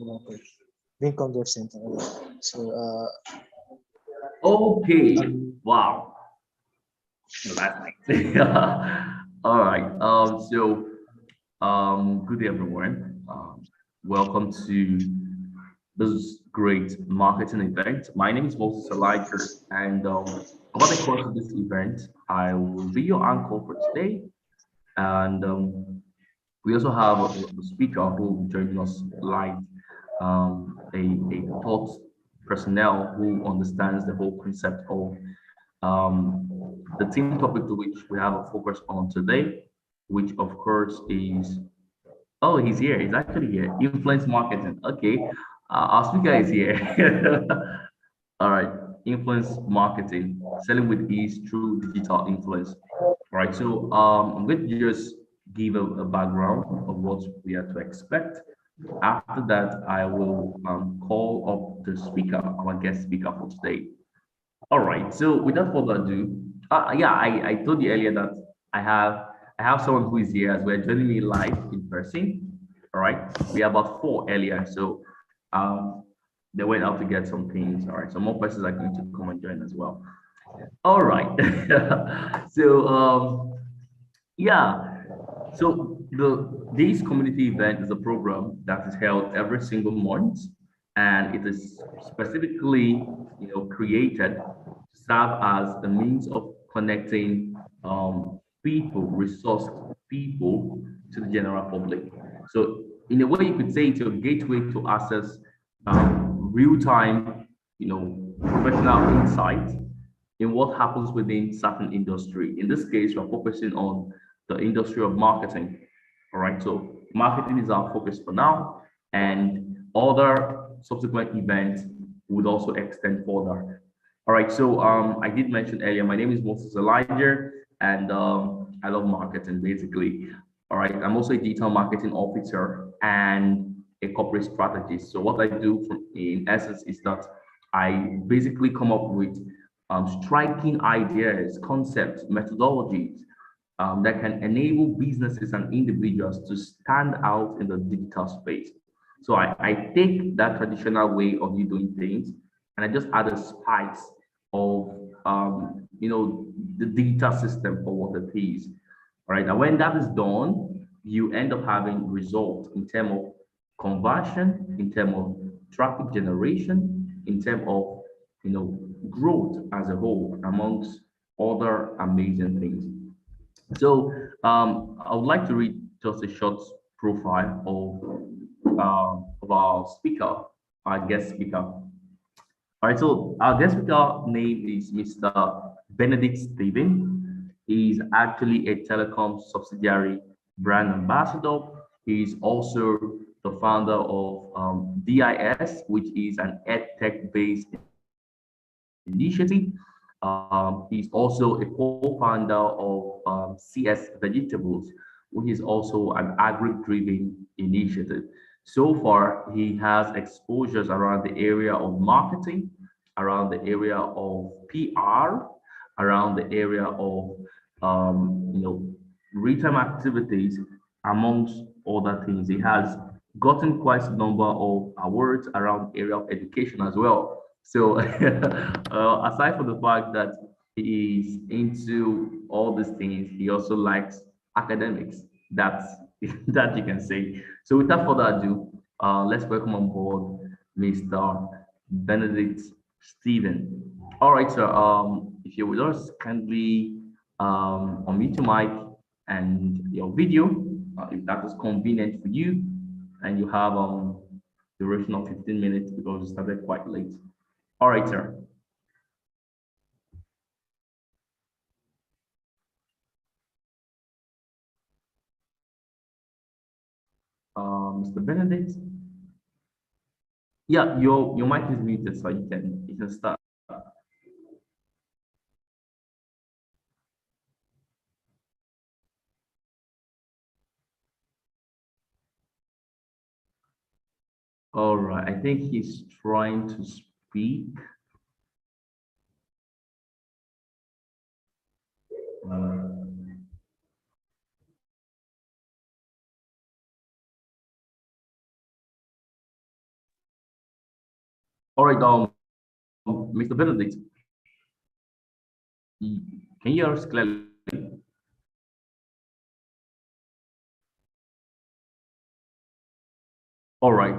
Okay. Bincom Dev Center. So Okay. um, Wow. Well, that's nice. All right. Good day, everyone. Welcome to this great marketing event. My name is Moses Elijah, and over the course of this event, I will be your anchor for today. And we also have a speaker who will be joining us live, a thought personnel who understands the whole concept of the team topic to which we have a focus on today, which of course is, oh, he's here. He's actually here. Influence marketing. Okay. Our speaker is here. All right. Influence marketing, selling with ease through digital influence. All right. So I'm going to just give a background of what we are to expect. After that, I will call up the speaker, our guest speaker for today. All right. So without further ado, yeah, I told you earlier that I have I have someone who is here as well, joining me live in person. All right. We have about four earlier, so um they went out to get some things. All right. So more persons are going to come and join as well. All right. So yeah. So this community event is a program that is held every single month, and it is specifically created to serve as a means of connecting people, resource people to the general public. So in a way, you could say it's your gateway to access real-time, professional insight in what happens within certain industry. In this case, we're focusing on the industry of marketing. All right, so marketing is our focus for now, and other subsequent events would also extend further. All right, so I did mention earlier, my name is Moses Elijah, and I love marketing basically. All right, I'm also a digital marketing officer and a corporate strategist. So what I do in essence is that I basically come up with striking ideas, concepts, methodologies that can enable businesses and individuals to stand out in the digital space. So I take that traditional way of you doing things and I just add a spice of the digital system for what it is. All right. And when that is done, you end up having results in terms of conversion, in terms of traffic generation, in terms of growth as a whole, amongst other amazing things. So I would like to read just a short profile of our speaker, our guest speaker. All right, so our guest speaker name is Mr. Benedict Stephen. He's actually a telecom subsidiary brand ambassador. He's also the founder of DIS, which is an edtech based initiative. He's also a co-founder of CS Vegetables, which is also an agri-driven initiative. So far, he has exposures around the area of marketing, around the area of PR, around the area of real-time activities, amongst other things. He has gotten quite a number of awards around area of education as well. So aside from the fact that he is into all these things, he also likes academics. That's that you can say. So without further ado, let's welcome on board Mr. Benedict Stephen. All right, sir. If you would just kindly unmute your mic and your video, if that is convenient for you, and you have duration of 15 minutes because we started quite late. All right, sir. Mr. Benedict. Yeah, your mic is muted, so you can start. All right, I think he's trying to speak. Um, All right, Mr. Benedict, can you hear us clearly? All right.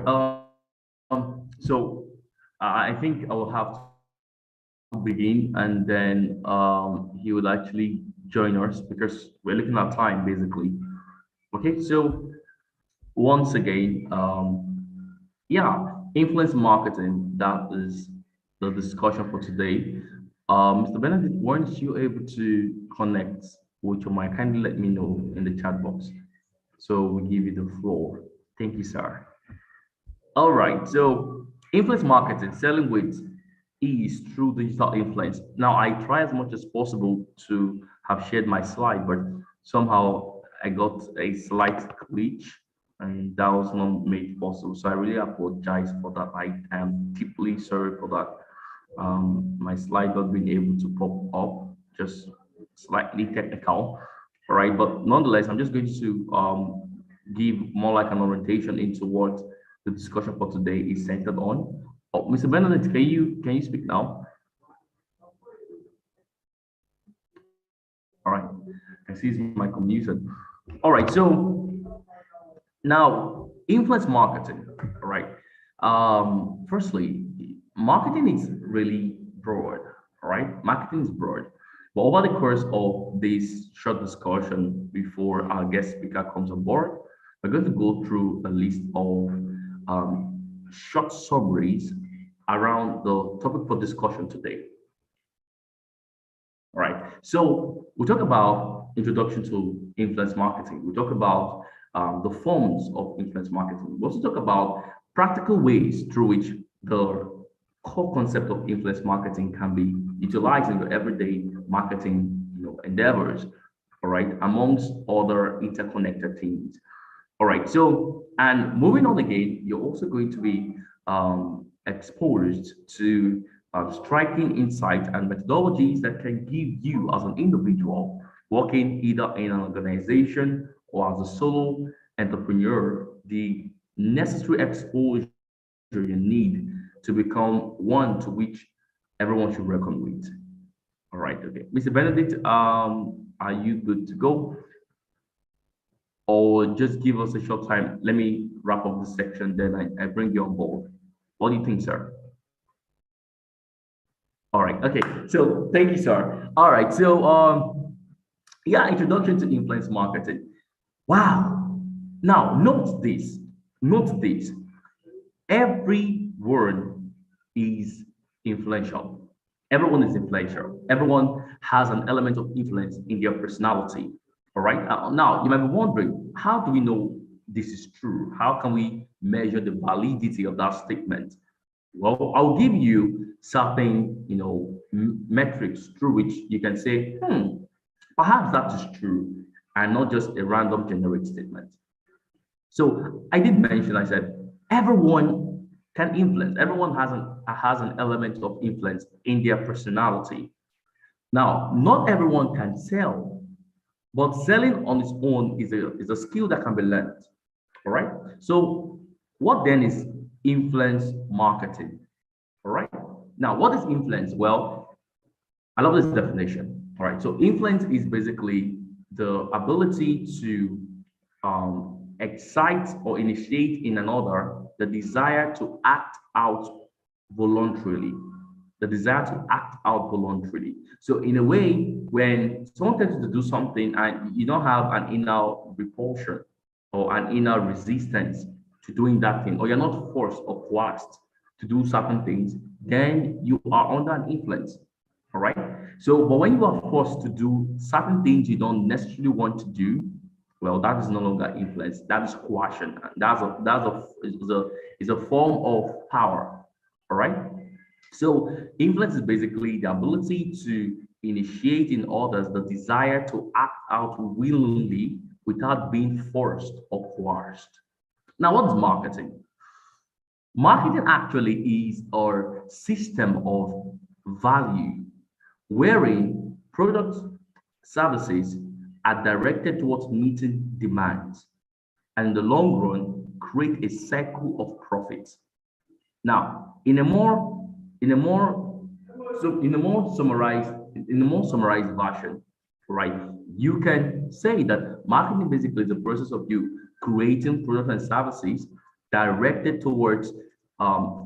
So I think I will have to begin, and then he will actually join us because we're looking at time basically. Okay. So once again, yeah, influence marketing. That is the discussion for today. Mr. Benedict, weren't you able to connect with your mic? Kindly let me know in the chat box. So we give you the floor. Thank you, sir. All right. So influence marketing, selling with ease through digital influence. Now I try as much as possible to have shared my slide, but somehow I got a slight glitch and that was not made possible. So I really apologize for that. I am deeply sorry for that. My slide not being able to pop up, just slightly technical. All right, but nonetheless, I'm just going to give more like an orientation into what the discussion for today is centered on. Oh, Mr. Benedict, can you speak now? All right, I see his mic unmuted. All right, so now influence marketing. All right. Firstly, marketing is really broad. All right, marketing is broad. But over the course of this short discussion, before our guest speaker comes on board, we're going to go through a list of short summaries around the topic for discussion today. All right. So we talk about introduction to influence marketing. We talk about the forms of influence marketing. We also talk about practical ways through which the core concept of influence marketing can be utilized in your everyday marketing, endeavors. All right, amongst other interconnected things. All right. So, and moving on again, you're also going to be exposed to striking insight and methodologies that can give you as an individual working either in an organization or as a solo entrepreneur the necessary exposure you need to become one to which everyone should reckon with. All right. Okay. Mr. Benedict, are you good to go? Or just give us a short time. Let me wrap up this section, then I bring you on board. What do you think, sir? All right. Okay. So thank you, sir. All right. So yeah, introduction to influence marketing. Wow. Now note this. Note this. Every word is influential. Everyone is influential. Everyone has an element of influence in their personality. All right. Now you might be wondering, how do we know this is true? How can we measure the validity of that statement? Well, I'll give you certain, metrics through which you can say, perhaps that is true, and not just a random generic statement. So I did mention, I said, everyone can influence. Everyone has an element of influence in their personality. Now, not everyone can sell, but selling on its own is a skill that can be learned. All right. So, what then is influence marketing? All right. Now, what is influence? Well, I love this definition. All right. So, influence is basically the ability to excite or initiate in another the desire to act out voluntarily. The desire to act out voluntarily. So, in a way, when someone tells you to do something and you don't have an inner repulsion or an inner resistance to doing that thing, or you're not forced or coerced to do certain things, then you are under an influence. All right. So, but when you are forced to do certain things you don't necessarily want to do, well, that is no longer influence. That is coercion. Is a form of power. All right. So, influence is basically the ability to initiate in others the desire to act out willingly without being forced or coerced. Now, what is marketing? Marketing actually is our system of value wherein products, services are directed towards meeting demands and in the long run create a cycle of profit. Now, in a more summarized version, right? You can say that marketing basically is the process of you creating products and services directed towards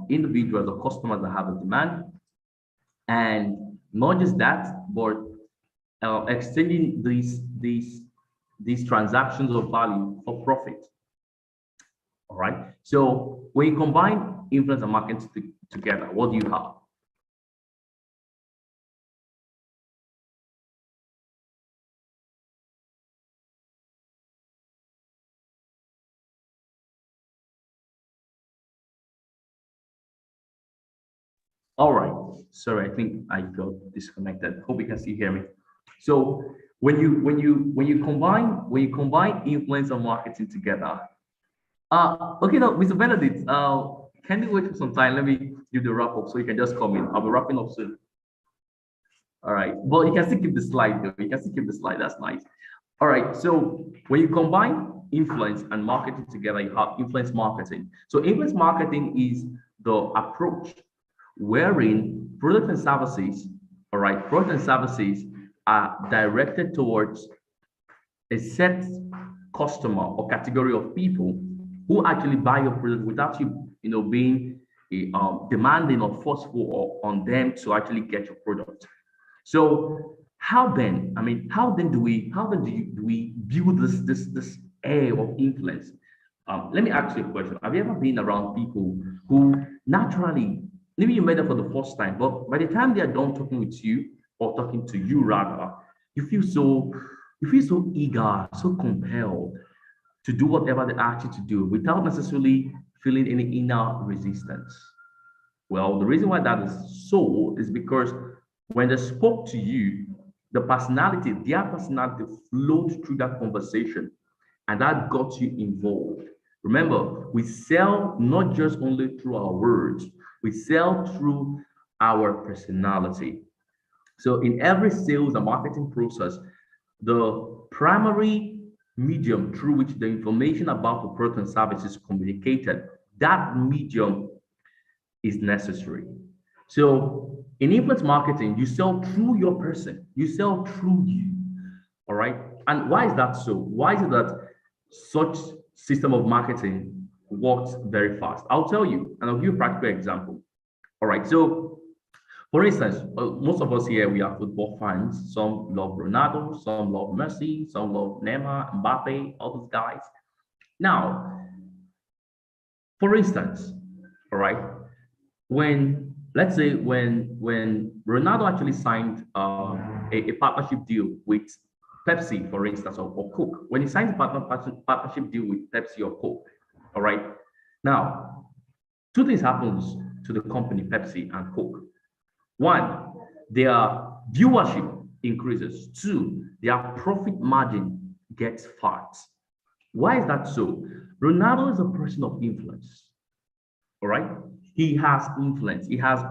individuals or customers that have a demand, and not just that, but extending these transactions of value for profit. All right. So when you combine influence and marketing together, what do you have? All right. Sorry, I think I got disconnected. Hope you can still hear me. So when you combine influence and marketing together, okay, now Mr. Benedict, can you wait for some time? Let me do the wrap up so you can just come in. I'll be wrapping up soon. All right. Well, you can still keep the slide though. You can still keep the slide. That's nice. All right. So when you combine influence and marketing together, you have influence marketing. So influence marketing is the approach wherein products and services, all right, products and services are directed towards a set customer or category of people who actually buy your product without you being demanding or forceful on them to actually get your product. So how then? I mean, how then do we build this air of influence? Let me ask you a question. Have you ever been around people who naturally, maybe you met them for the first time, but by the time they are done talking with you or talking to you rather, you feel so you feel so eager, so compelled to do whatever they ask you to do without necessarily feeling any inner resistance. Well, the reason why that is so is because when they spoke to you, their personality flowed through that conversation and that got you involved. Remember, we sell not just only through our words, we sell through our personality. So in every sales and marketing process, the primary medium through which the information about the product and service is communicated, that medium is necessary. So in influence marketing, you sell through your person, you sell through you. All right. And why is that so? Why is it that such system of marketing works very fast? I'll tell you, and I'll give you a practical example. All right. So for instance, most of us here, we are football fans. Some love Ronaldo, some love Messi, some love Neymar, Mbappe, all those guys. Now, for instance, all right, when let's say when Ronaldo actually signed a partnership deal with Pepsi, for instance, or Coke, when he signs a partnership deal with Pepsi or Coke, all right, now two things happens to the company Pepsi and Coke. One, their viewership increases. Two, their profit margin gets fat. Why is that so? Ronaldo is a person of influence. All right. He has influence. He has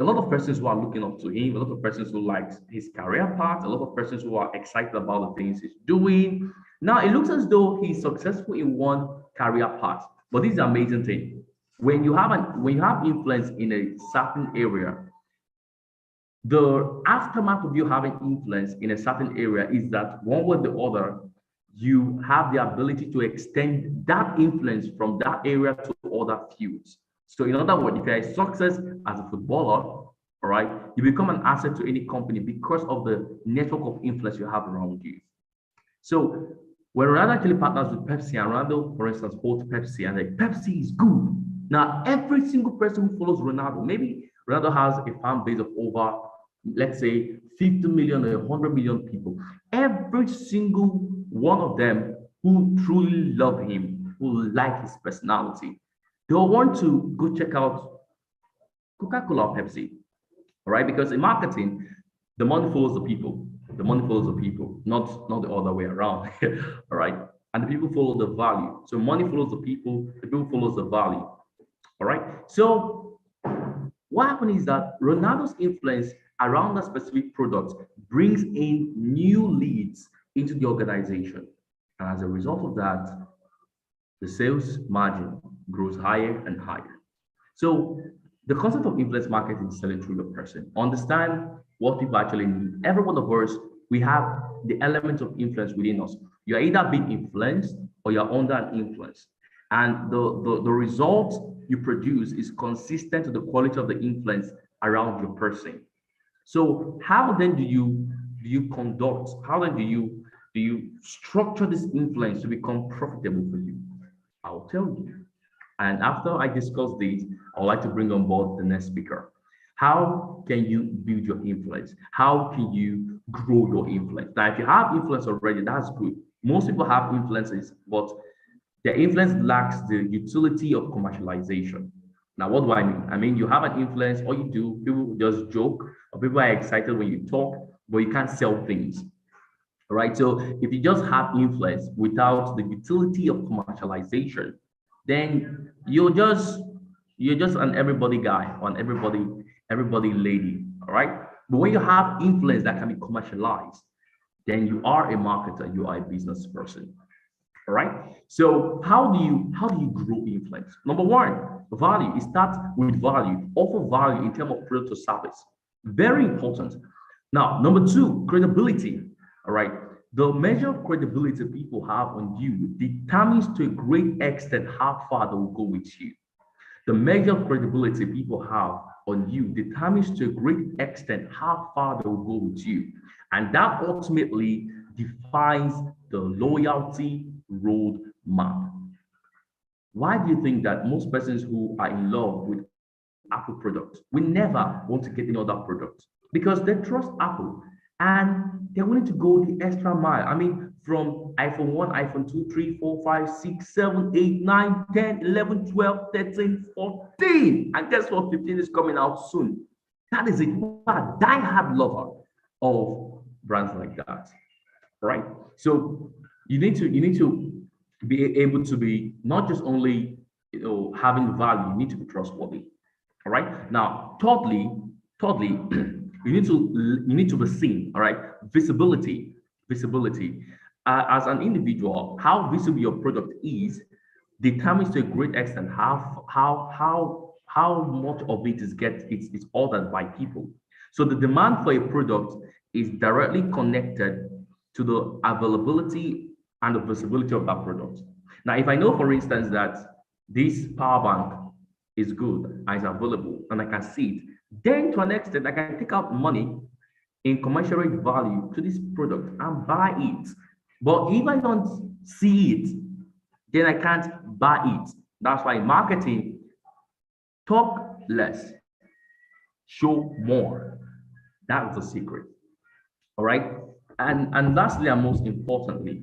a lot of persons who are looking up to him, a lot of persons who like his career path, a lot of persons who are excited about the things he's doing. Now it looks as though he's successful in one career path. But this is the amazing thing. When you have influence in a certain area, the aftermath of you having influence in a certain area is that one way or the other, you have the ability to extend that influence from that area to other fields. So, in other words, if you're a success as a footballer, all right, you become an asset to any company because of the network of influence you have around you. So, when Ronaldo actually partners with Pepsi, and Ronaldo, for instance, holds Pepsi, and like Pepsi is good. Now, every single person who follows Ronaldo, maybe Ronaldo has a fan base of over, let's say, 50 million or 100 million people. Every single one of them who truly love him, who like his personality, they'll want to go check out Coca-Cola or Pepsi, all right? Because in marketing, the money follows the people. The money follows the people, not the other way around, all right? And the people follow the value. So money follows the people follows the value, all right? So what happens is that Ronaldo's influence around that specific product brings in new leads into the organization. And as a result of that, the sales margin grows higher and higher. So the concept of influence marketing is selling through your person. Understand what people actually need. Every one of us, we have the element of influence within us. You're either being influenced or you're under an influence. And the result you produce is consistent to the quality of the influence around your person. So how then do you conduct? How then do you structure this influence to become profitable for you? I'll tell you. And after I discuss this, I would like to bring on board the next speaker. How can you build your influence? How can you grow your influence? Now, if you have influence already, that's good. Most people have influences, but their influence lacks the utility of commercialization. Now, what do I mean? I mean, you have an influence, all you do, people just joke, or people are excited when you talk, but you can't sell things. All right. So if you just have influence without the utility of commercialization, then you're just an everybody guy, on everybody lady. All right. But when you have influence that can be commercialized, then you are a marketer, you are a business person. All right. So how do you grow influence? Number one, value. It starts with value. Offer value in terms of product or service. Very important. Now, number two, credibility. All right. The measure of credibility people have on you determines to a great extent how far they will go with you. The measure of credibility people have on you determines to a great extent how far they will go with you. And that ultimately defines the loyalty roadmap. Why do you think that most persons who are in love with Apple products will never want to get any other product? Because they trust Apple and they're willing to go the extra mile. I mean, from iPhone 1, iPhone 2, 3, 4, 5, 6, 7, 8, 9, 10, 11, 12, 13, 14. And guess what? 15 is coming out soon. That is it. You are a die-hard lover of brands like that, right? So you need to be able to be not just only having value, you need to be trustworthy. All right. Now, thirdly, you need to be seen. All right. Visibility. As an individual, how visible your product is determines to a great extent how much of it is ordered by people. So the demand for a product is directly connected to the availability and the visibility of that product. Now, if I know, for instance, that this power bank is good and is available and I can see it, then to an extent, I can take out money in commensurate value to this product and buy it. But if I don't see it, then I can't buy it. That's why in marketing, talk less, show more. That's the secret. All right. And lastly and most importantly,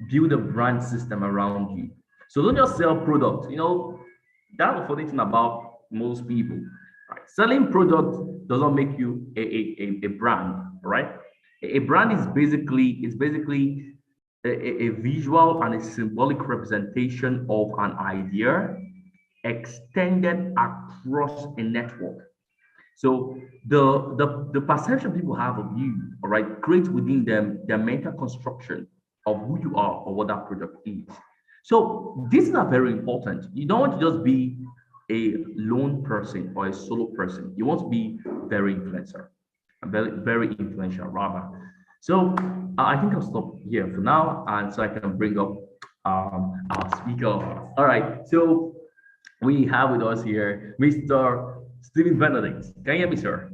build a brand system around you. So don't just sell products. That's the funny thing about most people. Right? Selling products doesn't make you a brand, right? A brand is basically a visual and a symbolic representation of an idea extended across a network. So the perception people have of you, all right, creates within them their mental construction of who you are or what that product is. So these are very important. You don't want to just be a lone person or a solo person. You want to be very influential rather. So I think I'll stop here for now, and so I can bring up our speaker. All right. So we have with us here Mr. Stephen Benedict. Can you hear me, sir?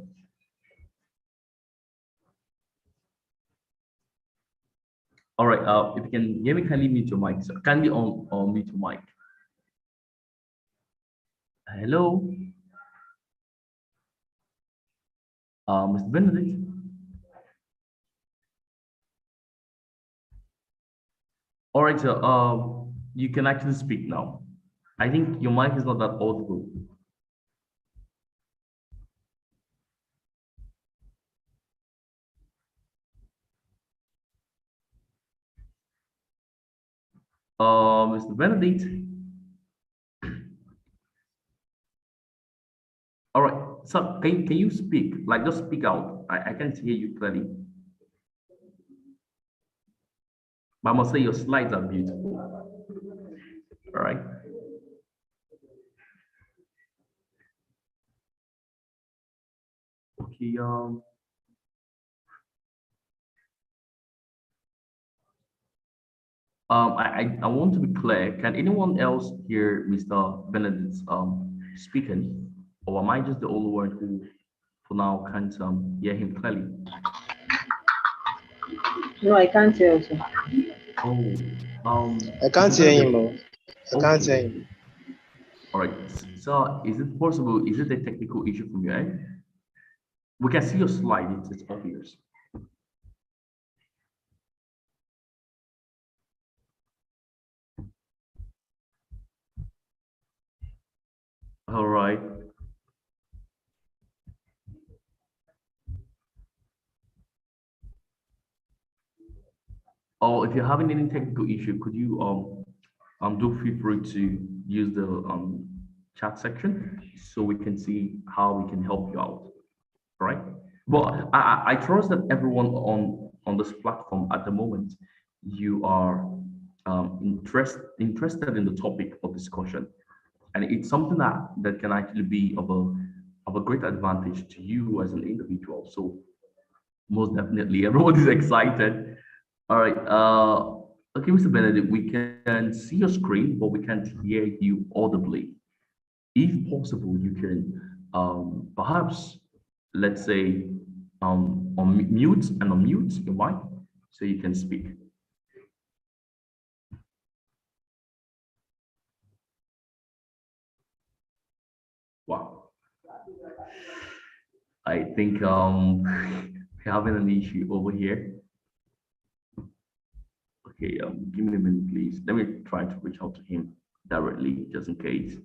All right. If you can hear me, kindly mute your mic, sir. Kindly on mute your mic. Hello, Mr. Benedict. All right, sir. You can actually speak now. I think your mic is not that audible. Mr. Benedict. All right. So can you speak? Like just speak out. I can't hear you clearly. But I must say your slides are beautiful. All right. Okay. I want to be clear. Can anyone else hear Mr. Benedict speaking, or am I just the only one who, for now, can't hear him clearly? No, I can't hear you. Oh, I can't Mr. hear him. Benedict. Oh. I can't hear Okay. him. All right. So, is it possible? Is it a technical issue from your end? We can see your slide. It's obvious. All right. Or if you're having any technical issue, could you do feel free to use the chat section so we can see how we can help you out. All right. But I trust that everyone on this platform at the moment, you are interested in the topic of discussion, and it's something that can actually be of a great advantage to you as an individual. So most definitely, everyone is excited. All right. Okay, Mr. Benedict, we can see your screen, but we can't hear you audibly. If possible, you can perhaps, let's say, mute and unmute your mic so you can speak. Wow. I think we're having an issue over here. Okay, give me a minute, please. Let me try to reach out to him directly, just in case.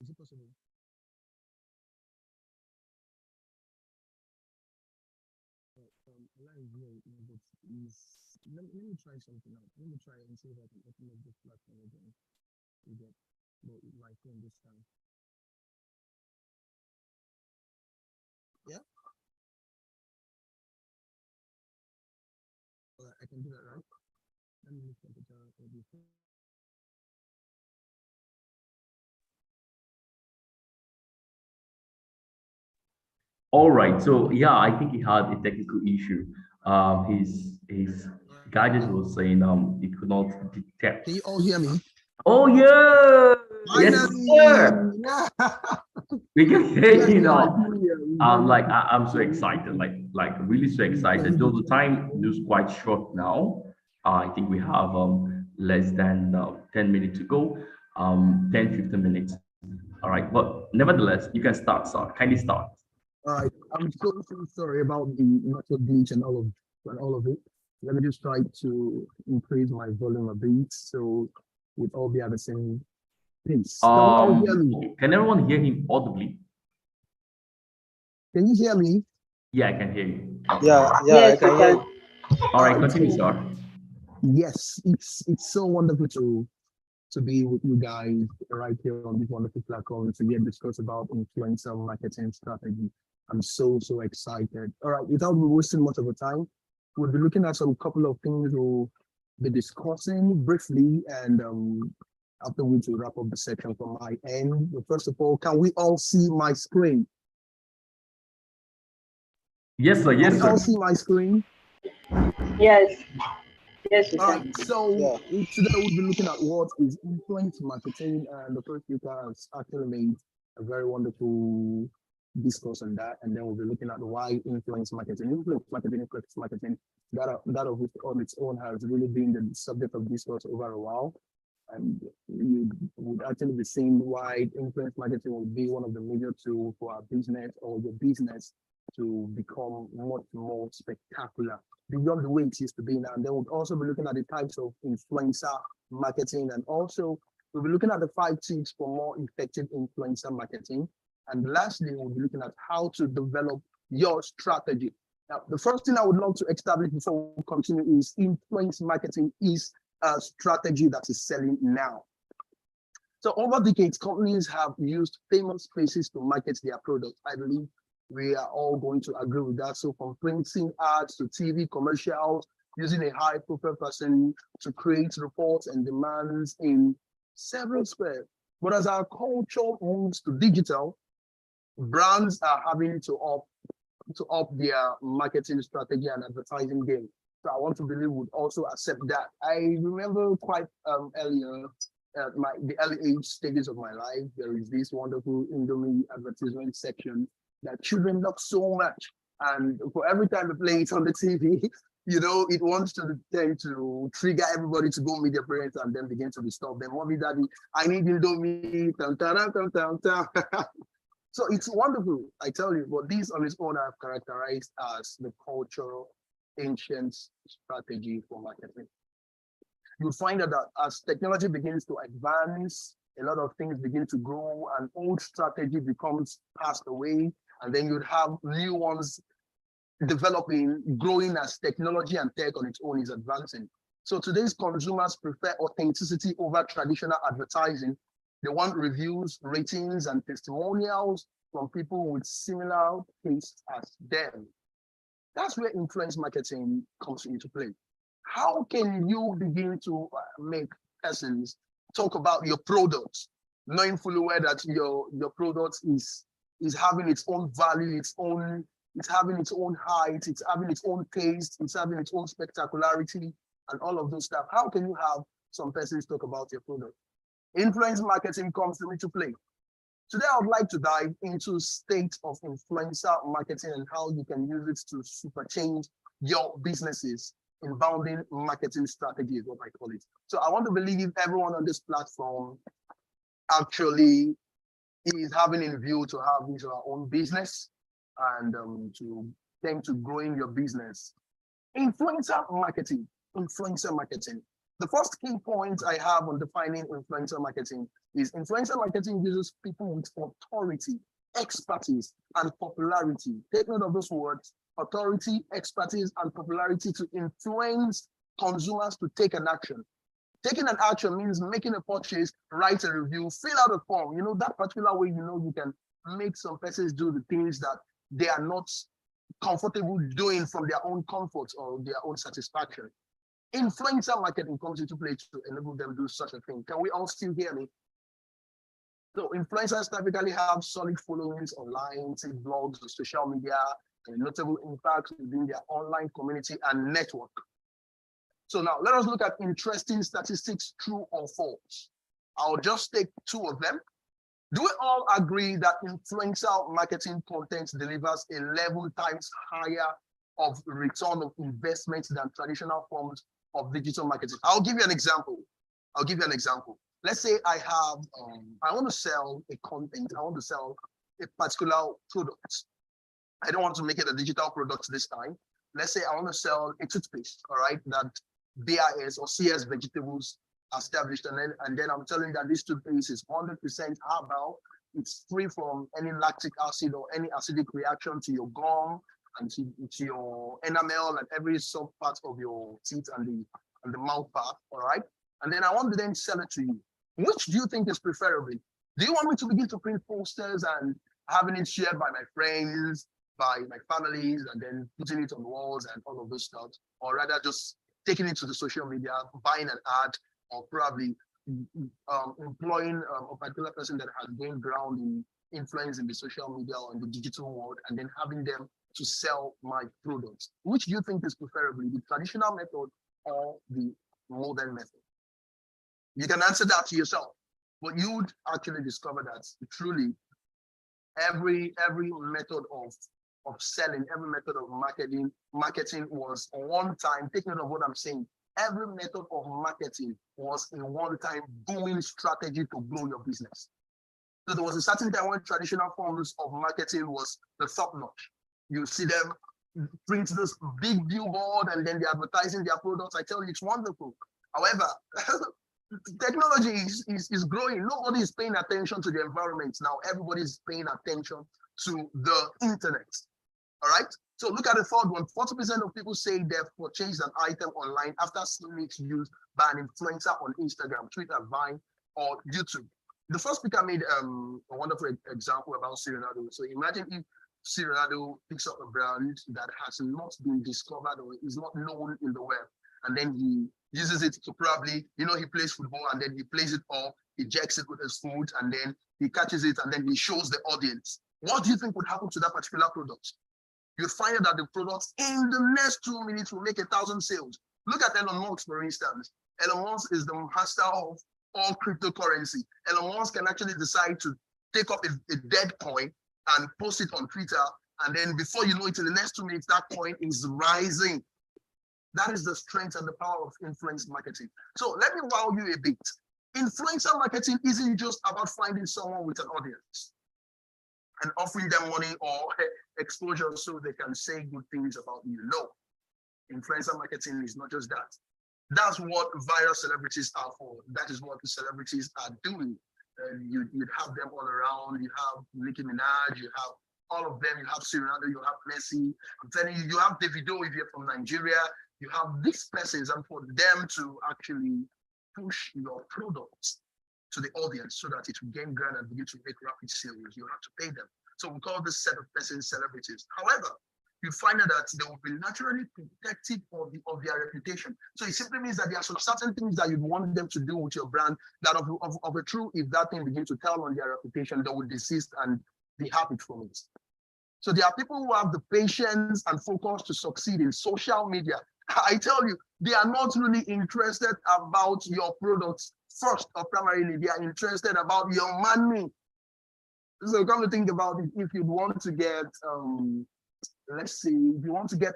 Is it possible? Line is low, but let me try something out. Let me try and see if I can open up this platform again. You get, but with my phone this time. Yeah, I can do that, right? Let me look at the audio. All right. So yeah, I think he had a technical issue. His guidance was saying he could not detect. Can you all hear me? Oh yeah, yes sir. Finally! We can hear you now. Like, I'm so excited, like really so excited. Though the time is quite short now. I think we have less than 10 minutes to go. 10, 15 minutes. All right, but nevertheless, you can start, sir. Kindly start. all right, I'm so sorry about the network glitch and all of it. Let me just try to increase my volume a bit so we'd all be at the same pace. Can we all hear me? Okay. Can everyone hear him audibly? Can you hear me? Yeah, I can hear you. Yeah, I Yes, can you hear can. you. All right, continue, sir. Yes, it's so wonderful to be with you guys right here on this wonderful platform to get discuss about influencer marketing strategy. I'm so excited. All right, without wasting much of the time, we'll be looking at some couple of things we'll be discussing briefly, and after which we'll wrap up the section from my end. But first of all, can we all see my screen? Yes, sir. Can Yes, we sir. all see my screen? Yes, yes, you All can. right, so today we'll be looking at what is influence marketing, and the first speaker has actually made a very wonderful discourse on that, and then we'll be looking at why influence marketing, that of it on its own has really been the subject of discourse over a while. And you would actually be seeing why influence marketing will be one of the major tools for our business or your business to become much more spectacular beyond the way it used to be now. And then we'll also be looking at the types of influencer marketing, and also we'll be looking at the 5 tips for more effective influencer marketing. And lastly, we'll be looking at how to develop your strategy. Now, the first thing I would love to establish before we continue is influence marketing is a strategy that is selling now. So over decades, companies have used famous places to market their products. I believe we are all going to agree with that. So from printing ads to TV commercials, using a high profile person to create reports and demands in several spheres. But as our culture moves to digital, brands are having to up their marketing strategy and advertising game. So I want to believe would also accept that. I remember quite earlier, the early age stages of my life, there is this wonderful Indomie advertisement section that children love so much. And for every time they play it on the TV, it wants to tend to trigger everybody to go meet their parents and then begin to disturb them. Mommy, daddy, I need Indomie. So it's wonderful, I tell you, but these on its own are characterized as the cultural ancient strategy for marketing. You'll find that as technology begins to advance, a lot of things begin to grow, and old strategy becomes passed away, and then you'd have new ones developing, growing as technology and tech on its own is advancing. So today's consumers prefer authenticity over traditional advertising. They want reviews, ratings, and testimonials from people with similar tastes as them. That's where influence marketing comes into play. How can you begin to make persons talk about your product, knowing fully well that your product is having its own value, it's having its own height, it's having its own taste, it's having its own spectacularity, and all of those stuff? How can you have some persons talk about your product? Influence marketing comes into play. Today, I would like to dive into state of influencer marketing and how you can use it to super change your businesses. Inbounding marketing strategy is what I call it. So I want to believe everyone on this platform actually is having in view to have this our own business and to tend to growing your business. Influencer marketing. The first key point I have on defining influencer marketing is influencer marketing uses people with authority, expertise, and popularity. Take note of those words: authority, expertise, and popularity to influence consumers to take an action. Taking an action means making a purchase, write a review, fill out a form. That particular way, you can make some persons do the things that they are not comfortable doing from their own comfort or their own satisfaction. Influencer marketing comes into play to enable them to do such a thing. Can we all still hear me? So influencers typically have solid followings online, say blogs or social media, and notable impact within their online community and network. So now let us look at interesting statistics, true or false. I'll just take 2 of them. Do we all agree that influencer marketing content delivers 11 times higher of return of investment than traditional forms of digital marketing? I'll give you an example. Let's say I want to sell a content. I want to sell a particular product. I don't want to make it a digital product this time. Let's say I want to sell a toothpaste, all right, that BIS or CS Vegetables established, and then I'm telling that this toothpaste is 100% herbal. It's free from any lactic acid or any acidic reaction to your gum and to your enamel and every soft part of your teeth and the mouth part, all right? And then I want to then sell it to you. Which do you think is preferable? Do you want me to begin to print posters and having it shared by my friends, by my families, and then putting it on walls and all of those stuff? Or rather just taking it to the social media, buying an ad, or probably employing a particular person that has gained ground in influence in the social media or in the digital world, and then having them to sell my products? Which do you think is preferably, the traditional method or the modern method? You can answer that to yourself, but you would actually discover that truly every method of selling, every method of marketing was a one-time. Take note of what I'm saying. Every method of marketing was a one-time booming strategy to grow your business. So there was a certain time when traditional forms of marketing was the top notch. You see them print this big billboard and then they're advertising their products. I tell you, it's wonderful. However, technology is growing. Nobody is paying attention to the environment now. Everybody is paying attention to the internet. All right. So look at the third one. 40% of people say they've purchased an item online after seeing it used by an influencer on Instagram, Twitter, Vine, or YouTube. The first speaker made a wonderful example about Ronaldo. So imagine if Ronaldo picks up a brand that has not been discovered or is not known in the web, and then he uses it to probably, he plays football and then he plays it off, he jacks it with his foot, and then he catches it and then he shows the audience. What do you think would happen to that particular product? You find out that the product in the next 2 minutes will make 1,000 sales. Look at Elon Musk, for instance. Elon Musk is the master of all cryptocurrency. Elon Musk can actually decide to take up a dead coin and post it on Twitter. And then before you know it, in the next 2 minutes, that coin is rising. That is the strength and the power of influence marketing. So let me wow you a bit. Influencer marketing isn't just about finding someone with an audience and offering them money or exposure so they can say good things about you. No, influencer marketing is not just that. That's what viral celebrities are for. That is what the celebrities are doing. You'd have them all around. You have Nicki Minaj, you have all of them. You have Ronaldo, you have Messi. I'm telling you, you have Davido if you're from Nigeria. You have these persons, and for them to actually push your products to the audience so that it will gain ground and begin to make rapid sales, you have to pay them. So we call this set of persons celebrities. However, you find out that they will be naturally protective of their reputation. So it simply means that there are some certain things that you want them to do with your brand that of a true, if that thing begins to tell on their reputation, they will desist and be happy from it. So there are people who have the patience and focus to succeed in social media. I tell you, they are not really interested about your products first or primarily. They are interested about your money. So come to think about it, if you want to get, let's see, if you want to get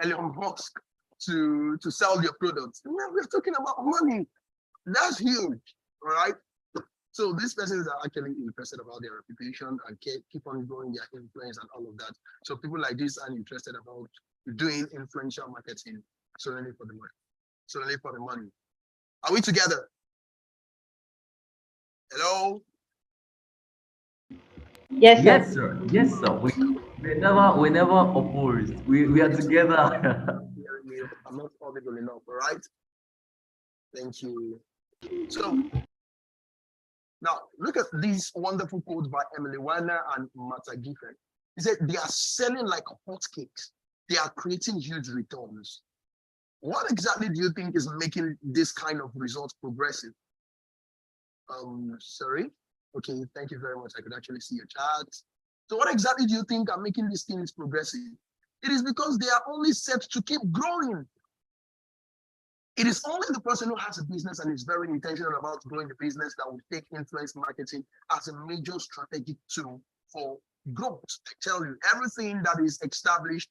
Elon Musk to sell your products, we're talking about money. That's huge, all right? So these persons are actually interested about their reputation and keep on growing their influence and all of that. So people like this are interested about doing influential marketing solely for the money. Solely for the money. Are we together? Hello? Yes, sir. Yes, sir. Yes, sir. We never opposed. We are together. I'm not audible enough, all right? Thank you. So now look at these wonderful quotes by Emily Weiner and Mata Giffen. He said they are selling like hotcakes. They are creating huge returns. What exactly do you think is making this kind of results progressive? Sorry. Okay, thank you very much. I could actually see your chat. So what exactly do you think are making these things progressive? It is because they are only set to keep growing. It is only the person who has a business and is very intentional about growing the business that will take influence marketing as a major strategic tool for growth. I tell you, everything that is established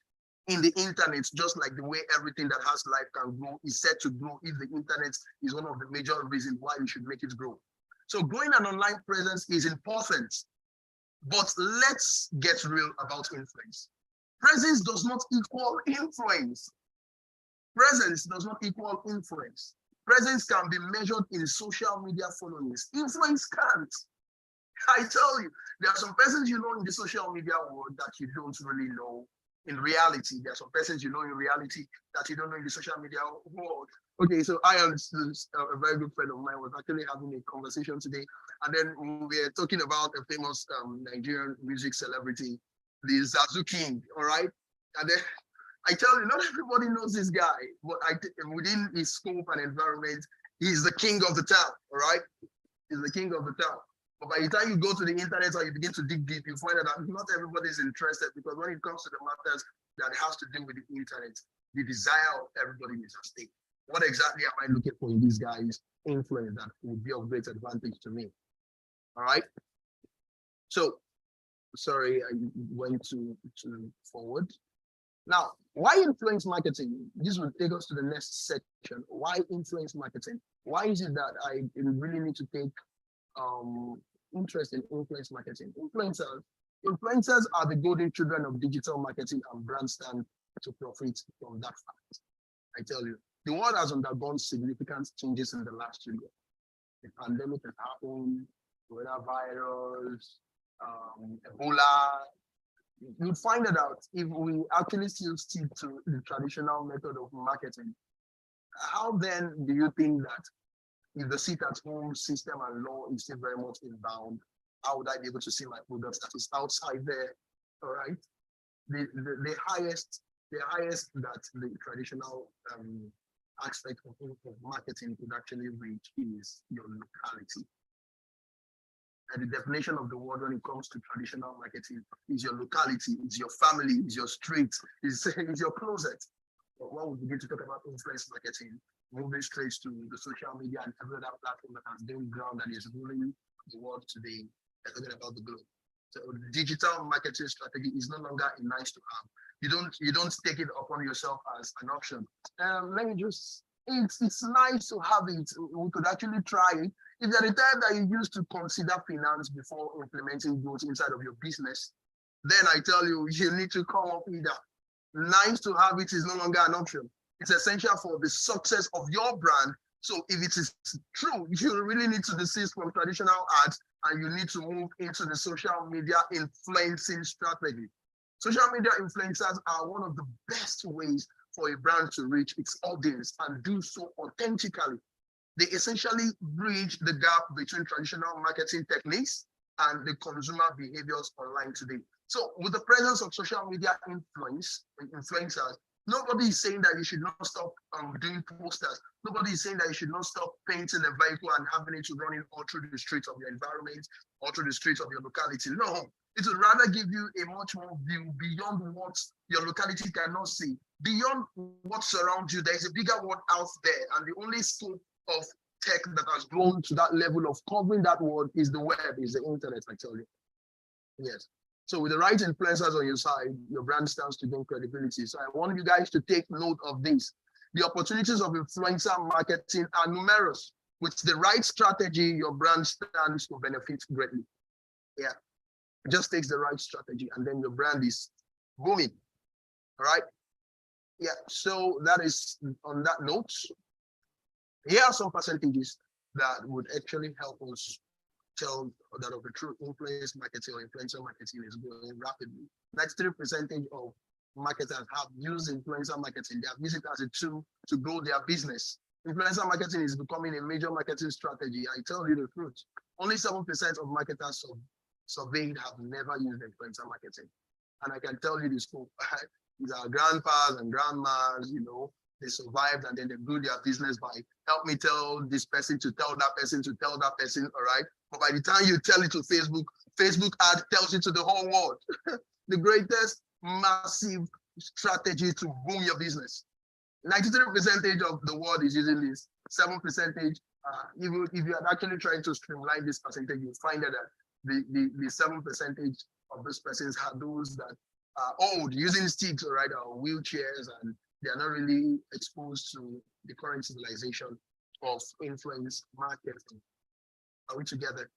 in the internet, just like the way everything that has life can grow, is set to grow if the internet is one of the major reasons why you should make it grow. So growing an online presence is important, but let's get real about influence. Presence does not equal influence. Presence does not equal influence. Presence can be measured in social media followings. Influence can't. I tell you, there are some persons you know in the social media world that you don't really know in reality. There are some persons you know in reality that you don't know in the social media world. Okay, so I am a very good friend of mine was actually having a conversation today, and then we were talking about a famous Nigerian music celebrity, the Zazu King, all right? And then I tell you, not everybody knows this guy, but within his scope and environment, he's the king of the town, all right? He's the king of the town. But by the time you go to the internet or you begin to dig deep, you find out that not everybody is interested, because when it comes to the matters that has to do with the internet, the desire of everybody is at stake. What exactly am I looking for in these guys' influence that would be of great advantage to me? All right. So Sorry, I went to forward. Now, why influence marketing? This will take us to the next section. Why influence marketing? Why is it that I really need to take interest in influence marketing? Influencers are the golden children of digital marketing, and brands stand to profit from that fact. I tell you, the world has undergone significant changes in the last 2 years. The pandemic has happened, coronavirus, Ebola. You'd find it out if we actually still stick to the traditional method of marketing. How then do you think that if the sit-at-home system and law is still very much inbound, how would I be able to see my products that is outside there? All right. The highest that the traditional aspect of marketing could actually reach is your locality. And the definition of the word when it comes to traditional marketing is your locality, is your family, is your street, is your closet. But when we begin to talk about influence marketing, moving straight to the social media and every other platform that has gained ground that is ruling the world today, they're talking about the globe. So digital marketing strategy is no longer a nice to have. You don't take it upon yourself as an option. Let me just, it's nice to have it. We could actually try it. If you're the type that you used to consider finance before implementing growth inside of your business, then I tell you, you need to come up with that. Nice to have it is no longer an option. It's essential for the success of your brand. So if it is true, you really need to desist from traditional ads and you need to move into the social media influencing strategy. Social media influencers are one of the best ways for a brand to reach its audience and do so authentically. They essentially bridge the gap between traditional marketing techniques and the consumer behaviors online today. So with the presence of social media influencers, nobody is saying that you should not stop doing posters. Nobody is saying that you should not stop painting a vehicle and having it running all through the streets of your environment, all through the streets of your locality. No, it would rather give you a much more view beyond what your locality cannot see, beyond what surrounds you. There is a bigger world out there, and the only scope of tech that has grown to that level of covering that world is the web, is the internet, I tell you. Yes. So with the right influencers on your side, your brand stands to gain credibility. So I want you guys to take note of this. The opportunities of influencer marketing are numerous. With the right strategy, your brand stands to benefit greatly. Yeah. It just takes the right strategy and then your brand is booming. All right. Yeah. So that is on that note. Here are some percentages that would actually help us tell that of the true influence marketing or influencer marketing is growing rapidly. 93% of marketers have used influencer marketing. They have used it as a tool to grow their business. Influencer marketing is becoming a major marketing strategy. I tell you the truth. Only 7% of marketers surveyed have never used influencer marketing. And I can tell you this scope. These are grandpas and grandmas, they survived and then they grew their business by help me tell this person to tell that person to tell that person, all right? But by the time you tell it to Facebook, Facebook ad tells it to the whole world. The greatest massive strategy to boom your business. 93% of the world is using this. 7%, if you are actually trying to streamline this percentage, you find that the 7% of those persons are those that are old, using sticks, all right, or wheelchairs, and they are not really exposed to the current civilization of influence marketing. Are we together?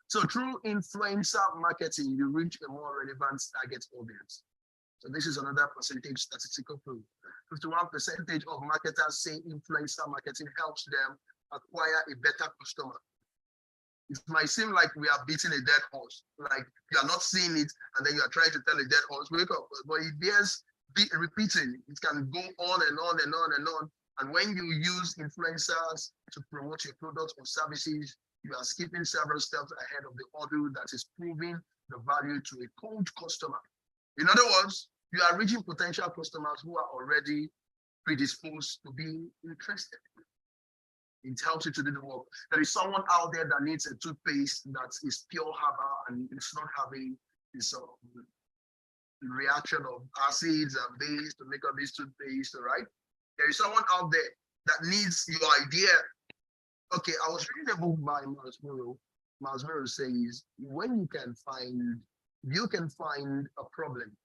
So through influencer marketing, you reach a more relevant target audience. So this is another percentage statistical proof. 51% of marketers say influencer marketing helps them acquire a better customer. It might seem like we are beating a dead horse, like you are not seeing it, and then you are trying to tell a dead horse, wake up. But it bears repeating. It can go on and on and on and on. And when you use influencers to promote your products or services, you are skipping several steps ahead of the order that is proving the value to a cold customer. In other words, you are reaching potential customers who are already predisposed to be interested. It helps you to do the work. There is someone out there that needs a toothpaste that is pure herbal and it's not having this reaction of acids and base to make up this toothpaste, right? There is someone out there that needs your idea. Okay, I was reading a book by Miles Monroe Maslow says, when you can find a problem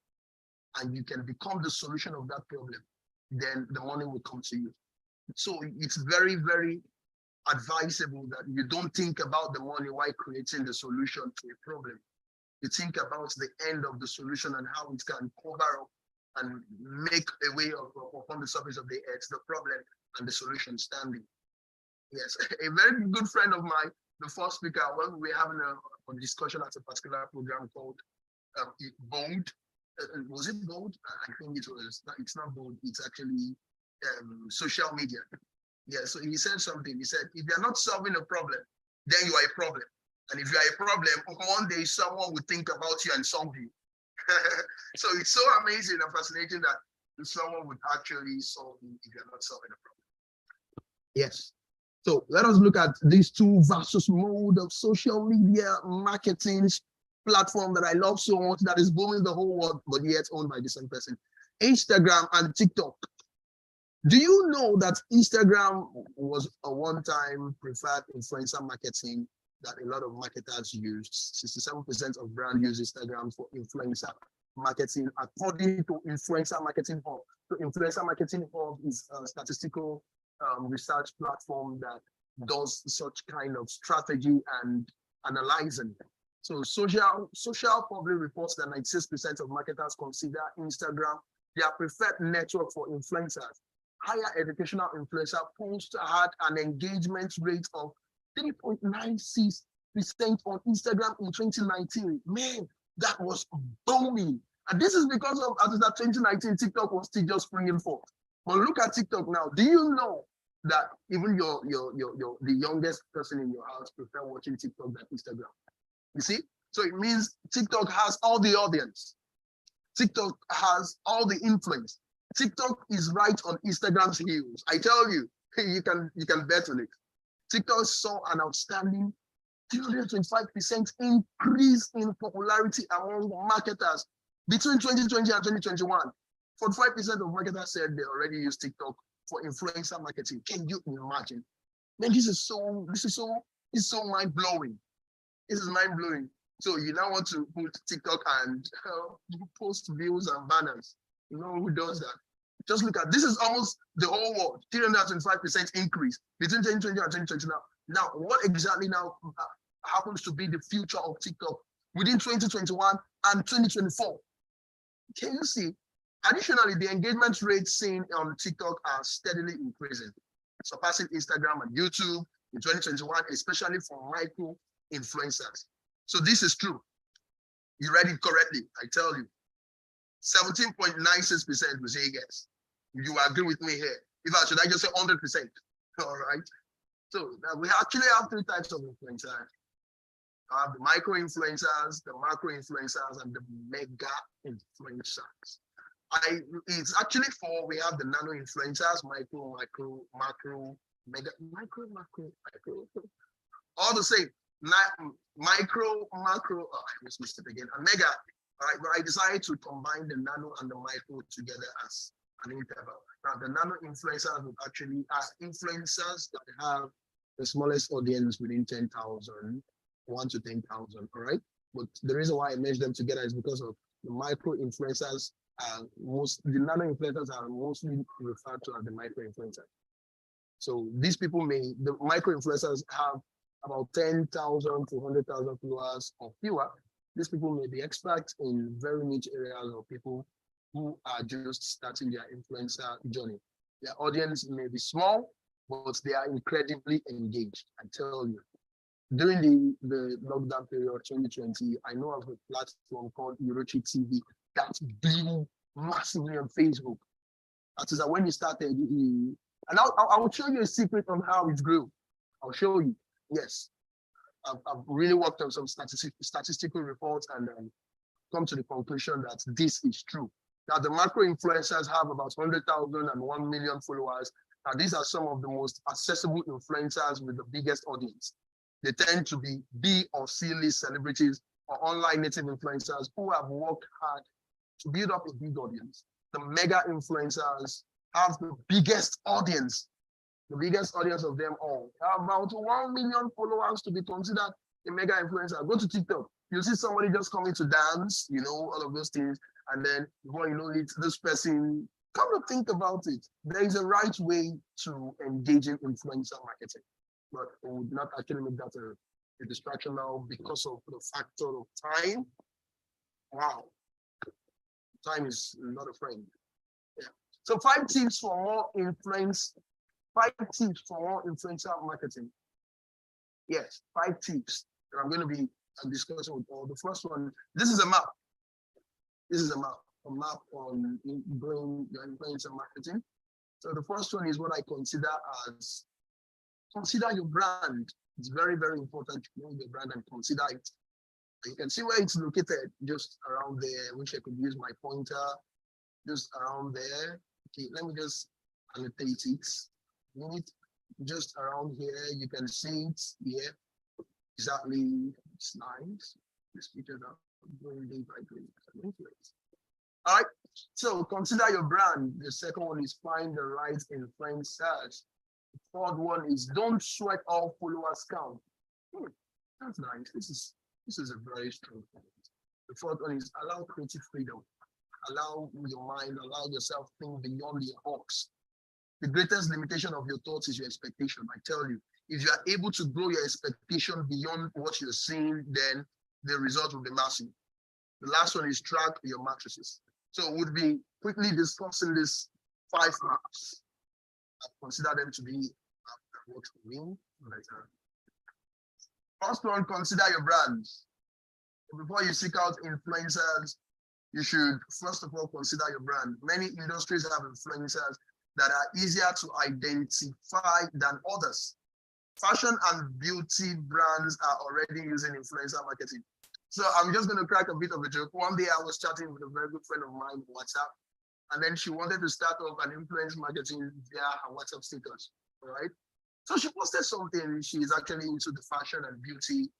and you can become the solution of that problem, then the money will come to you. So it's very, very advisable that you don't think about the money while creating the solution to a problem. You think about the end of the solution and how it can cover up and make a way of upon the surface of the earth, the problem and the solution standing. Yes, a very good friend of mine, the first speaker, when we were having a discussion at a particular program called Bold. Was it Bold? I think it was. It's not Bold. It's actually social media. Yeah, so he said something. He said, if you're not solving a problem, then you are a problem. And if you are a problem, one day someone will think about you and solve you. So it's so amazing and fascinating that someone would actually solve you if you're not solving a problem. Yes. So let us look at these two versus mode of social media marketing platform that I love so much, that is booming the whole world, but yet owned by the same person. Instagram and TikTok. Do you know that Instagram was a one-time preferred influencer marketing that a lot of marketers used? 67% of brands use Instagram for influencer marketing, according to Influencer Marketing Hub. So Influencer Marketing Hub is a statistical research platform that does such kind of strategy and analyzing. So social public reports that 96% of marketers consider Instagram their preferred network for influencers. Higher educational influencer posts had an engagement rate of 3.96% on Instagram in 2019. Man, that was booming. And this is because of after that 2019, TikTok was still just springing forth. But look at TikTok now. Do you know that even the youngest person in your house prefer watching TikTok than Instagram? You see? So it means TikTok has all the audience. TikTok has all the influence. TikTok is right on Instagram's heels. I tell you, you can bet on it. TikTok saw an outstanding 325% increase in popularity among marketers between 2020 and 2021. 45% of marketers said they already use TikTok for influencer marketing. Can you imagine? Man, this is so mind-blowing. This is mind-blowing. So you now want to put TikTok and post views and banners. You know who does that? Just look at this, is almost the whole world, 325% increase between 2020 and 2020 now. Now, what exactly now happens to be the future of TikTok within 2021 and 2024? Can you see? Additionally, the engagement rates seen on TikTok are steadily increasing, surpassing Instagram and YouTube in 2021, especially for micro influencers. So this is true. You read it correctly, I tell you. 17.96% will say yes. You agree with me here. Should I just say 100%? All right. So we actually have three types of influencers. The micro influencers, the macro influencers, and the mega influencers. It's actually four. We have the nano influencers, micro, macro, mega, micro. All the same. Micro, macro, I just missed it again, and mega. All right, but I decided to combine the nano and the micro together as an interval. Now, the nano influencers would actually are influencers that have the smallest audience within 10,000, 1 to 10,000, all right? But the reason why I merged them together is because of the micro influencers. The nano influencers are mostly referred to as the micro influencers. So these people the micro influencers have about 10,000 to 100,000 followers or fewer. These people may be experts in very niche areas or people who are just starting their influencer journey. Their audience may be small, but they are incredibly engaged. I tell you. During the lockdown period of 2020, I know of a platform called Eurochi TV that blew massively on Facebook. That is that when he started, and I will show you a secret on how it grew. I'll show you. Yes. I've really worked on some statistical reports and come to the conclusion that this is true. Now, the macro influencers have about 100,000 and 1 million followers. Now, these are some of the most accessible influencers with the biggest audience. They tend to be B or C list celebrities or online native influencers who have worked hard to build up a big audience. The mega influencers have the biggest audience of them all. About 1 million followers to be considered a mega influencer. Go to TikTok. You see somebody just coming to dance, all of those things. And then before you know it, this person, come to think about it. There is a right way to engage in influencer marketing, but it would not actually make that a distraction now because of the factor of time. Wow, time is not a friend. Yeah. So 5 tips for more influence. 5 tips for more influencer marketing. Yes, 5 tips that I'm going to be discussing with all. The first one, this is a map. This is a map on growing your influencer marketing. So the first one is what I consider your brand. It's very, very important to know your brand and consider it. You can see where it's located, just around there. I wish I could use my pointer, just around there. Okay, let me just annotate it. Just around here, you can see it here. Exactly, it's nice. This picture are going day by day. All right, so consider your brand. The second one is find the right influencers. The third one is don't sweat all followers count. That's nice. This is a very strong point. The fourth one is allow creative freedom. Allow your mind, allow yourself think beyond your box. The greatest limitation of your thoughts is your expectation. I tell you, if you are able to grow your expectation beyond what you're seeing, then the result will be massive. The last one is track your matrices. So we'll be quickly discussing these 5 maps. I consider them to be that works for me. First one, consider your brand. Before you seek out influencers, you should first of all consider your brand. Many industries have influencers that are easier to identify than others. Fashion and beauty brands are already using influencer marketing. So I'm just going to crack a bit of a joke. One day I was chatting with a very good friend of mine on WhatsApp, and then she wanted to start off an influence marketing via her WhatsApp status, all right? So she posted something. She is actually into the fashion and beauty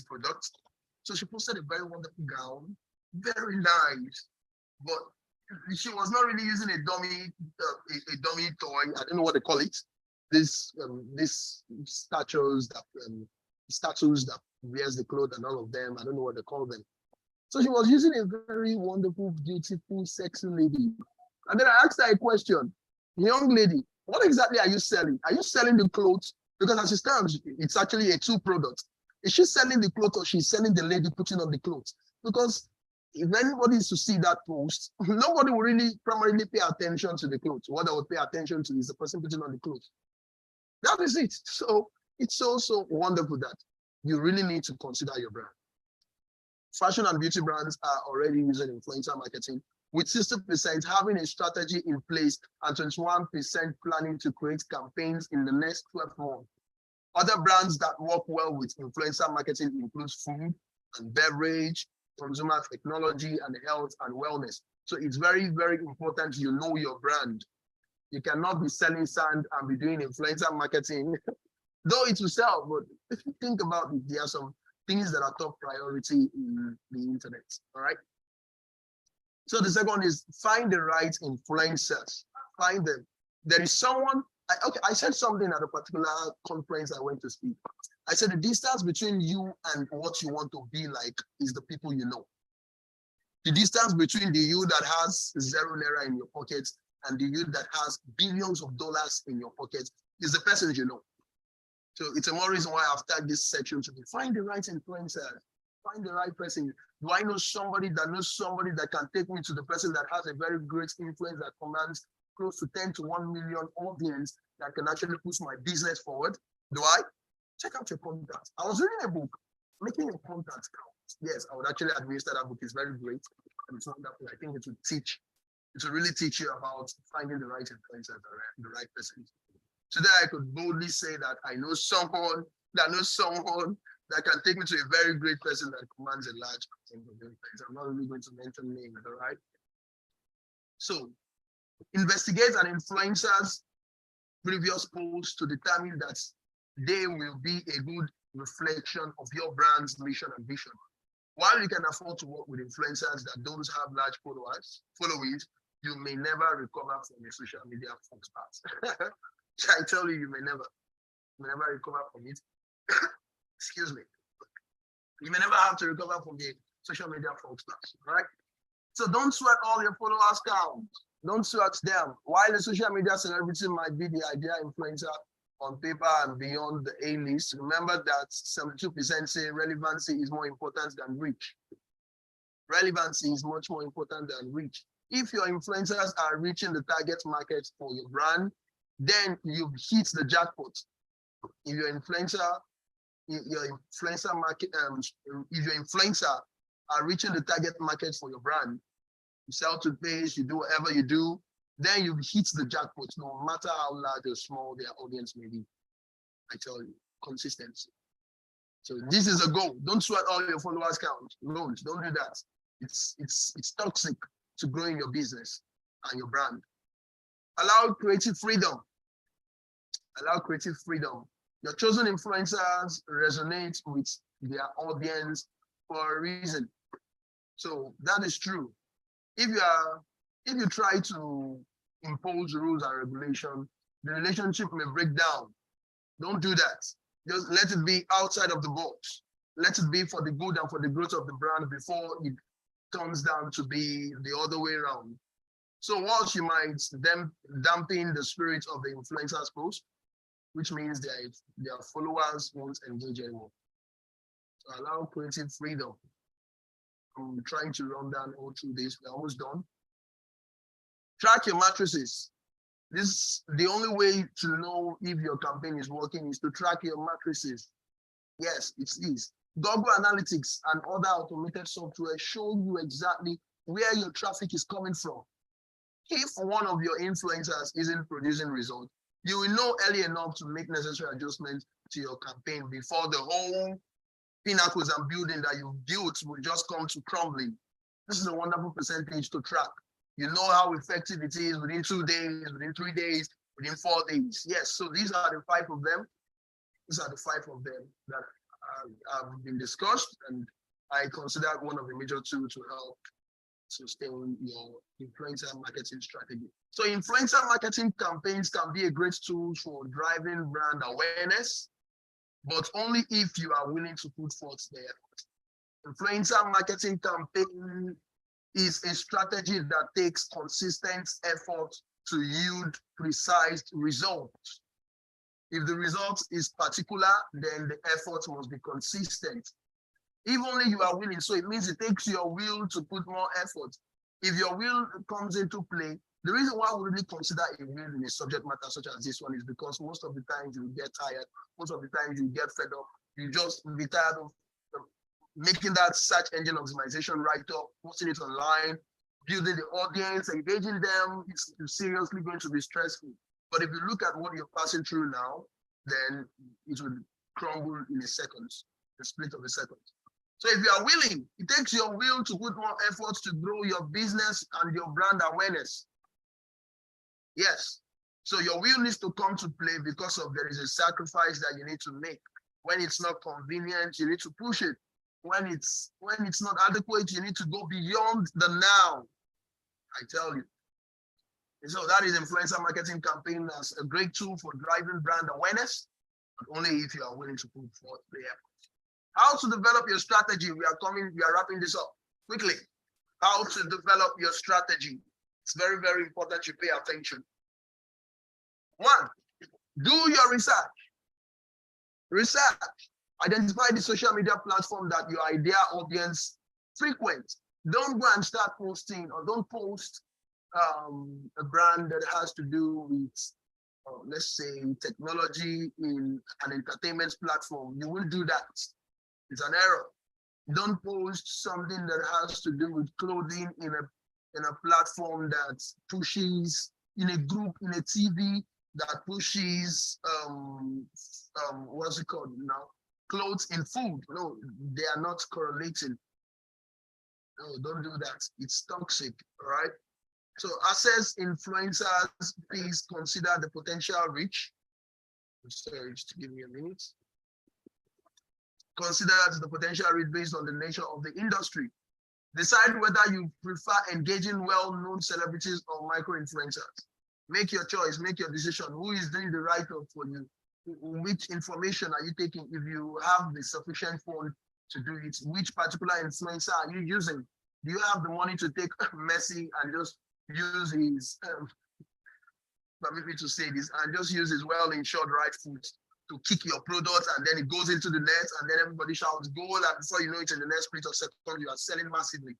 products. So she posted a very wonderful gown, very nice, but she was not really using a dummy toy. I don't know what they call it. This statues that wears the clothes and all of them. I don't know what they call them. So she was using a very wonderful, beautiful, sexy lady. And then I asked her a question, young lady, what exactly are you selling? Are you selling the clothes? Because as it stands, it's actually a 2 product. Is she selling the clothes or she's selling the lady putting on the clothes? Because if anybody is to see that post, nobody will really primarily pay attention to the clothes. What they would pay attention to is the person putting on the clothes. That is it. So it's also wonderful that you really need to consider your brand. Fashion and beauty brands are already using influencer marketing, with 60% having a strategy in place and 21% planning to create campaigns in the next 12 months. Other brands that work well with influencer marketing includes food and beverage, consumer technology, and health and wellness. So it's very, very important you know your brand. You cannot be selling sand and be doing influencer marketing, though it will sell, but if you think about it, there are some things that are top priority in the internet, all right? So the second is find the right influencers. Find them. There is someone, I said something at a particular conference I went to speak. I said the distance between you and what you want to be like is the people you know. The distance between the you that has 0 naira in your pocket and the you that has billions of dollars in your pocket is the person you know. So it's a more reason why I've tagged this section to be find the right influencer, find the right person. Do I know somebody that can take me to the person that has a very great influence that commands close to 10 to 1 million audience that can actually push my business forward? Do I? Check out your contacts. I was reading a book, Making Your Contacts Count. Yes, I would actually administer that book. It's very great. And it's wonderful. I think it will really teach you about finding the right influencer, the right person. Today, I could boldly say that I know someone that can take me to a very great person that commands a large percentage of influence. I'm not really going to mention names, all right? So, investigate an influencer's previous posts to determine that they will be a good reflection of your brand's mission and vision. While you can afford to work with influencers that don't have large followings, you may never recover from your social media footpath. I tell you, you may never recover from it. Excuse me. You may never have to recover from the social media fraudsters, right? So don't sweat all your followers count. Don't sweat them. While the social media celebrity might be the idea influencer on paper and beyond the A-list, remember that 72% say relevancy is more important than reach. Relevancy is much more important than reach. If your influencers are reaching the target market for your brand, then you've hit the jackpot. If your influencer market, if your influencer are reaching the target market for your brand, you sell to page, you do whatever you do, then you hit the jackpot, no matter how large or small their audience may be. I tell you, consistency. So this is a goal. Don't sweat all your followers count. Don't do that. It's toxic to growing your business and your brand. Allow creative freedom. Allow creative freedom. Your chosen influencers resonate with their audience for a reason. So that is true. If you try to impose rules and regulation, the relationship may break down. Don't do that. Just let it be outside of the box. Let it be for the good and for the growth of the brand before it turns down to be the other way around. So once you might then dampen the spirit of the influencers post, which means their followers won't engage anymore. So allow creative freedom. I'm trying to run down all through this. We're almost done. Track your matrices. The only way to know if your campaign is working is to track your matrices. Yes, it is. Google Analytics and other automated software show you exactly where your traffic is coming from. If one of your influencers isn't producing results, you will know early enough to make necessary adjustments to your campaign before the whole pinnacles and building that you've built will just come to crumbling. This is a wonderful percentage to track. You know how effective it is within 2 days, within 3 days, within 4 days. Yes, so these are the 5 of them. These are the 5 of them that have been discussed, and I consider one of the major tools to help sustain your influencer marketing strategy. So influencer marketing campaigns can be a great tool for driving brand awareness, but only if you are willing to put forth the effort. Influencer marketing campaign is a strategy that takes consistent effort to yield precise results. If the result is particular, then the effort must be consistent. If only you are willing, so it means it takes your will to put more effort. If your will comes into play, the reason why we really consider a will in a subject matter such as this one is because most of the times you get tired, most of the times you get fed up, you just be tired of making that search engine optimization right up, posting it online, building the audience, engaging them. It's seriously going to be stressful. But if you look at what you're passing through now, then it will crumble in a second, the split of a second. So if you are willing, it takes your will to put more efforts to grow your business and your brand awareness. Yes. So your will needs to come to play because of there is a sacrifice that you need to make. When it's not convenient, you need to push it. When it's not adequate, you need to go beyond the now. I tell you. And so that is influencer marketing campaign as a great tool for driving brand awareness, but only if you are willing to put forth the effort. How to develop your strategy? We are wrapping this up quickly. How to develop your strategy? It's very, very important you pay attention. 1, do your research. Research. Identify the social media platform that your ideal audience frequents. Don't go and start posting, or don't post a brand that has to do with, let's say, technology in an entertainment platform. You will do that. It's an error. Don't post something that has to do with clothing in a platform that pushes, in a group, in a TV that pushes what's it called now? Clothes in food. No, they are not correlating. No, don't do that. It's toxic, all right? So assess influencers, please consider the potential reach. Sorry, just give me a minute. Consider the potential reach based on the nature of the industry. Decide whether you prefer engaging well-known celebrities or micro-influencers. Make your choice, make your decision. Who is doing the right thing for you? which information are you taking? If you have the sufficient fund to do it, which particular influencer are you using? Do you have the money to take Messi and just use his, permit me to say this, and just use his well-insured right foot to kick your product, and then it goes into the net, and then everybody shouts goal, and before you know it, in the next split of second, you are selling massively.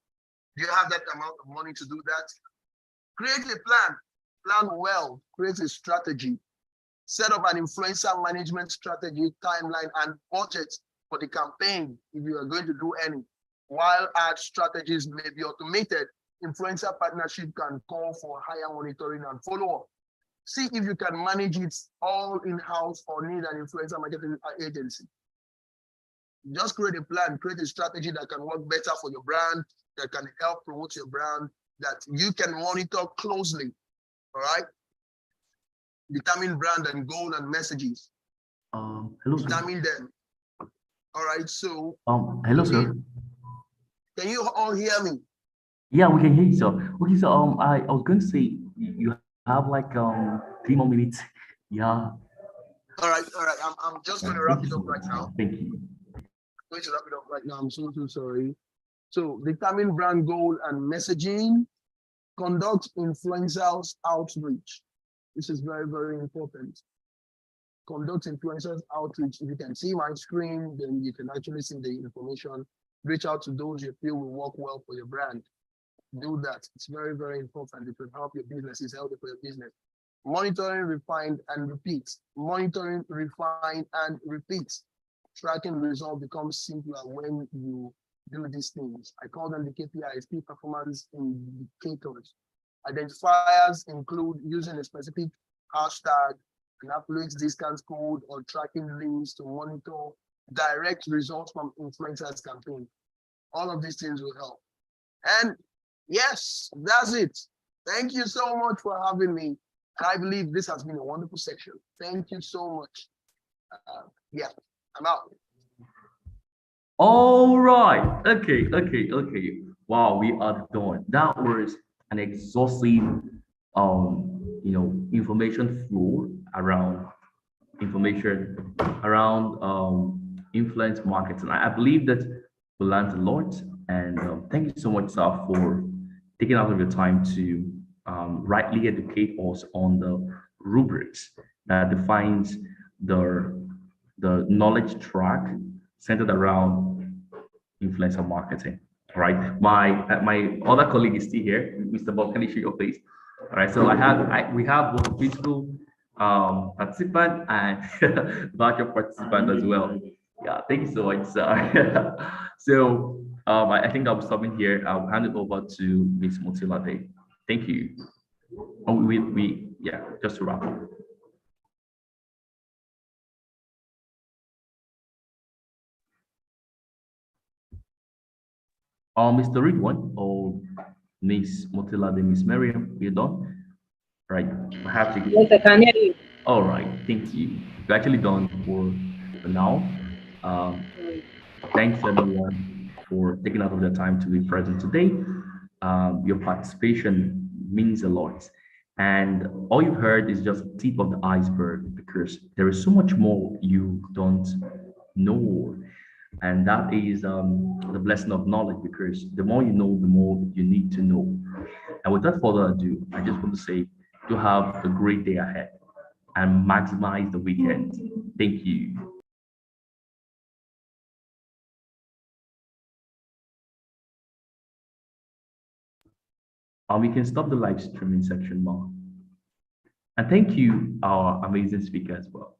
Do you have that amount of money to do that? Create a plan well, create a strategy, set up an influencer management strategy, timeline, and budget for the campaign if you are going to do any. While ad strategies may be automated, influencer partnership can call for higher monitoring and follow-up. See if you can manage it all in-house or need an influencer marketing agency. Just create a plan, create a strategy that can work better for your brand, that can help promote your brand, that you can monitor closely, all right? Determine brand and goal and messages. Hello, sir. Determine them. All right, so. Hello, sir. Can you all hear me? Yeah, we can hear you, sir. Okay, so I was going to say you have like 3 more minutes. Yeah. All right. I'm just going to wrap it up right now. Thank you. I'm going to wrap it up right now. I'm so sorry. So determine brand goal and messaging. Conduct influencers outreach. This is very, very important. Conduct influencers outreach. If you can see my screen, then you can actually see the information. Reach out to those you feel will work well for your brand. Do that. It's very, very important. It will help your business. It's healthy for your business. Monitoring, refine, and repeat. Monitoring, refine, and repeat. Tracking results becomes simpler when you do these things. I call them the KPIs, key performance indicators. Identifiers include using a specific hashtag, an affiliate discount code, or tracking links to monitor direct results from influencers campaign. All of these things will help. And yes, that's it. Thank you so much for having me. I believe this has been a wonderful section. Thank you so much. Yeah, I'm out. All right. Okay. Wow, we are done. That was an exhaustive, information flow around information around influence marketing. I believe that we learned a lot, and thank you so much, sir, for taking out of your time to rightly educate us on the rubrics that defines the knowledge track centered around influencer marketing. All right, my other colleague is still here, Mr. Bob. Can you show your face? All right, so we have both physical participant and virtual participant as well. Yeah, thank you so much, sir. So I think I'll be stopping here. I'll hand it over to Ms. Motilade. Thank you. Oh, yeah, just to wrap up. Mr. Ridwan or Miss Motilade, Miss Miriam, you done? Right. I have to. Yes, I can hear you. All right. Thank you. We're actually done for now. Thanks everyone for taking out of their time to be present today. Your participation means a lot. And all you've heard is just the tip of the iceberg because there is so much more you don't know. And that is the blessing of knowledge because the more you know, the more you need to know. And without further ado, I just want to say you have a great day ahead and maximize the weekend. Thank you. We can stop the live streaming section now. And thank you, our amazing speaker as well.